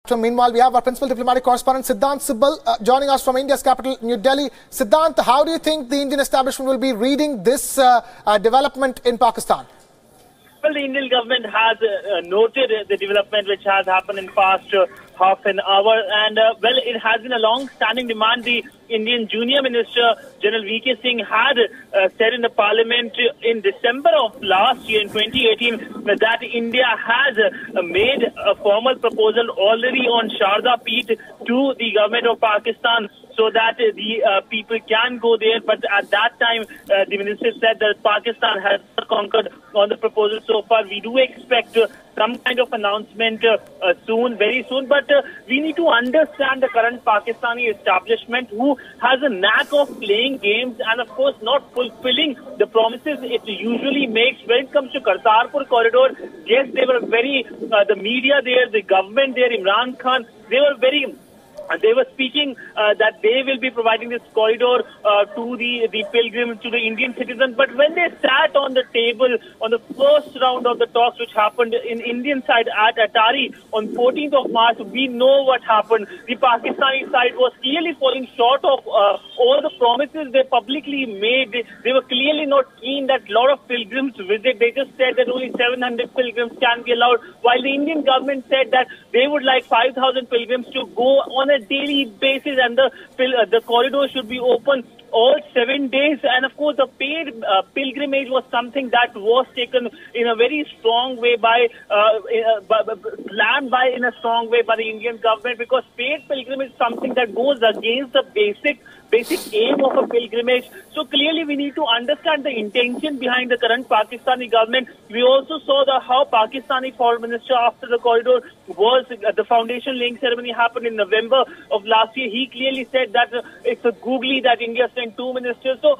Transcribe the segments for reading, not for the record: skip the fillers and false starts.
So meanwhile, we have our principal diplomatic correspondent Siddhant Sibbal joining us from India's capital, New Delhi. Siddhant, how do you think the Indian establishment will be reading this development in Pakistan? Well, the Indian government has noted the development which has happened in past half an hour, and well, it has been a long-standing demand. The Indian Junior Minister General VK Singh had said in the Parliament in December of last year, in 2018, that India has made a formal proposal already on Sharada Peeth to the government of Pakistan, so that the people can go there. But at that time, the minister said that Pakistan has not conquered on the proposal so far. We do expect some kind of announcement soon, very soon. But we need to understand the current Pakistani establishment, who has a knack of playing games and, of course, not fulfilling the promises it usually makes when it comes to Kartarpur corridor. Yes, they were very, the media there, the government there, Imran Khan, they were speaking that they will be providing this corridor to the pilgrims, to the Indian citizens. But when they sat on the table on the first round of the talks, which happened in Indian side at Atari on 14th of March, we know what happened. The Pakistani side was clearly falling short of all the promises they publicly made. They were clearly not keen that a lot of pilgrims visit. They just said that only 700 pilgrims can be allowed, while the Indian government said that they would like 5,000 pilgrims to go on a daily basis, and the corridor should be open all 7 days. And of course, the paid pilgrimage was something that was taken in a very strong way planned in a strong way by the Indian government, because paid pilgrimage is something that goes against the basic aim of a pilgrimage. So clearly we need to understand the intention behind the current Pakistani government. We also saw how Pakistani foreign minister, after the corridor was, the foundation laying ceremony happened in November of last year, he clearly said that it's a googly that India sent 2 ministers. So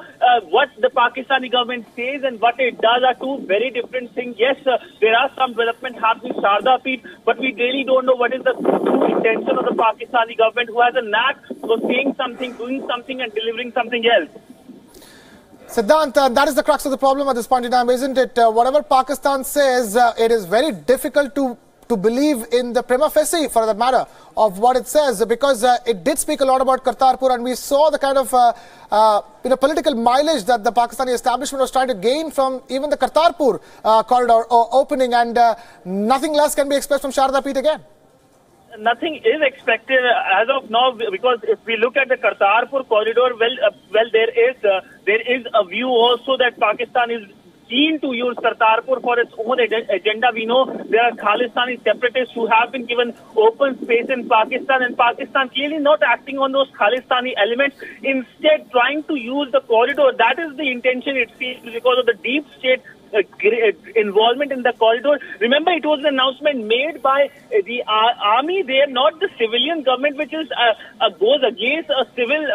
what the Pakistani government says and what it does are two very different things. Yes, there are some development happening in Sharada Peeth, but we really don't know what is the true intention of the Pakistani government, who has a knack of saying something, doing something and delivering something else. Siddhant, that is the crux of the problem at this point in time, isn't it? Whatever Pakistan says, it is very difficult to believe in the prima facie, for that matter, of what it says, because it did speak a lot about Kartarpur, and we saw the kind of political mileage that the Pakistani establishment was trying to gain from even the Kartarpur corridor opening, and nothing less can be expected from Sharada Peeth again. Nothing is expected as of now, because if we look at the Kartarpur corridor, there is a view also that Pakistan is keen to use Kartarpur for its own agenda. We know there are Khalistani separatists who have been given open space in Pakistan, and Pakistan clearly not acting on those Khalistani elements, instead trying to use the corridor. That is the intention, it seems, because of the deep state involvement in the corridor. Remember, it was an announcement made by the army there, not the civilian government, which is goes against a civil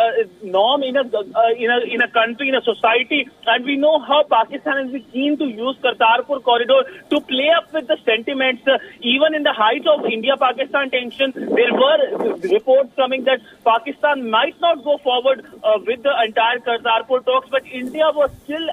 norm in a country, in a society. And we know how Pakistan has been keen to use Kartarpur corridor to play up with the sentiments. Even in the height of India-Pakistan tension, there were reports coming that Pakistan might not go forward with the entire Kartarpur talks, but India was still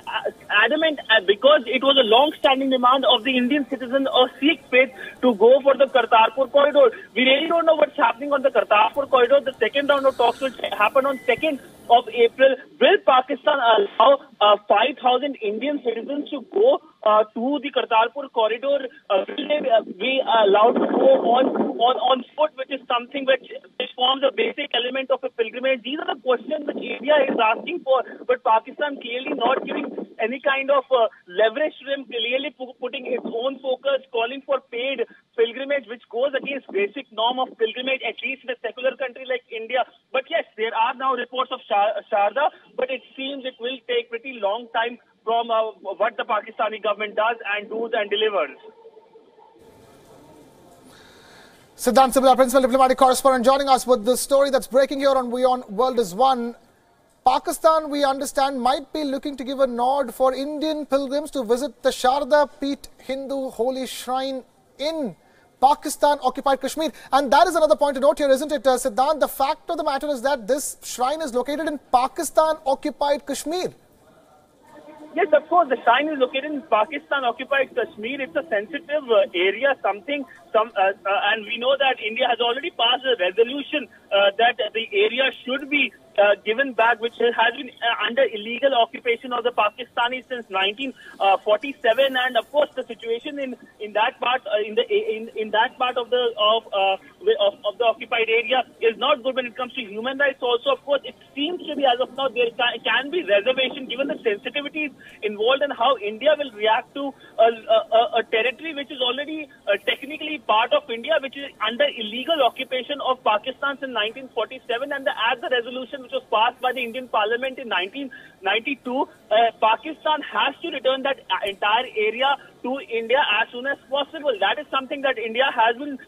adamant, because it was a long-standing demand of the Indian citizen of Sikh faith to go for the Kartarpur corridor. We really don't know what's happening on the Kartarpur corridor. The second round of talks will happen on 2nd of April. Will Pakistan allow 5,000 Indian citizens to go to the Kartarpur corridor? Will they be allowed to go on foot, which is something which forms a basic element of a pilgrimage? These are the questions which India is asking for, but Pakistan clearly not giving any kind of leverage to them, clearly putting its own focus, calling for paid pilgrimage, which goes against basic norm of pilgrimage, at least in a secular country like India. But yes, there are now reports of Sharda, but it seems it will take pretty long time from what the Pakistani government does and does and delivers. Siddhant Sibbal, principal diplomatic correspondent, joining us with the story that's breaking here on Wion World is One. Pakistan, we understand, might be looking to give a nod for Indian pilgrims to visit the Sharada Peeth Hindu holy shrine in Pakistan-occupied Kashmir. And that is another point to note here, isn't it, Siddhant? The fact of the matter is that this shrine is located in Pakistan-occupied Kashmir. Yes, of course, the shrine is located in Pakistan-occupied Kashmir. It's a sensitive area, something and we know that India has already passed a resolution that the area should be given back, which has been under illegal occupation of the Pakistanis since 1947, and of course the situation in that part in that part of the occupied area is not good when it comes to human rights. Also, of course, it seems to be as of now there can be reservation given the sensitivities involved and how India will react to a territory which is already technically part of India, which is under illegal occupation of Pakistan since 1947, and as the resolution which was passed by the Indian Parliament in 1992, Pakistan has to return that entire area to India as soon as possible. That is something that India has been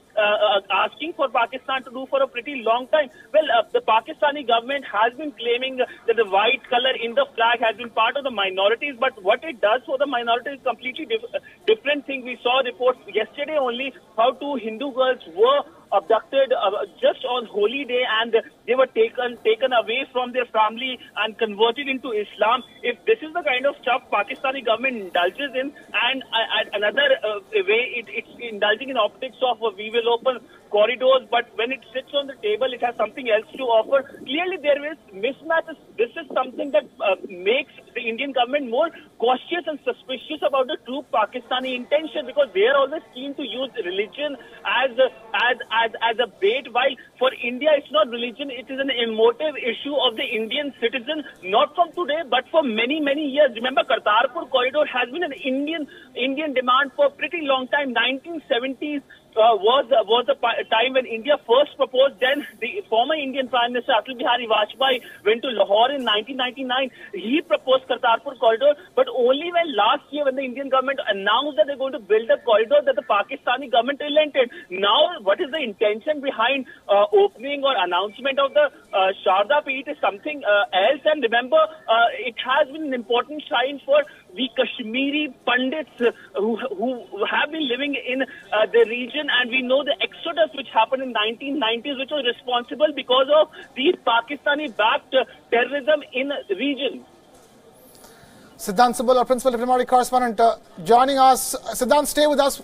asking for Pakistan to do for a pretty long time. Well, the Pakistani government has been claiming that the white color in the flag has been part of the minorities, but what it does for the minorities is completely different thing. We saw reports yesterday only how two Hindu girls were abducted just on Holy Day, and they were taken away from their family and converted into Islam. If this is the kind of stuff Pakistani government indulges in, and another way it's indulging in optics of we will open corridors, but when it sits on the table, it has something else to offer. Clearly, there is mismatches. This is something that makes the Indian government more cautious and suspicious about the true Pakistani intention, because they are always keen to use religion as a bait. While for India, it's not religion; it is an emotive issue of the Indian citizen, not from today, but for many years. Remember, Kartarpur corridor has been an Indian demand for a pretty long time. 1970s. Was the time when India first proposed. Then the former Indian Prime Minister Atal Bihari Vajpayee went to Lahore in 1999. He proposed Kartarpur corridor, but only when last year, when the Indian government announced that they're going to build a corridor, that the Pakistani government relented. Now, what is the intention behind opening or announcement of the Sharada Peeth is something else. And remember, it has been an important sign for the Kashmiri Pandits who have been living in the region, and we know the exodus which happened in 1990s, which was responsible because of the Pakistani-backed terrorism in the region. Siddhant Subal, our principal diplomatic correspondent, joining us. Siddhant, stay with us.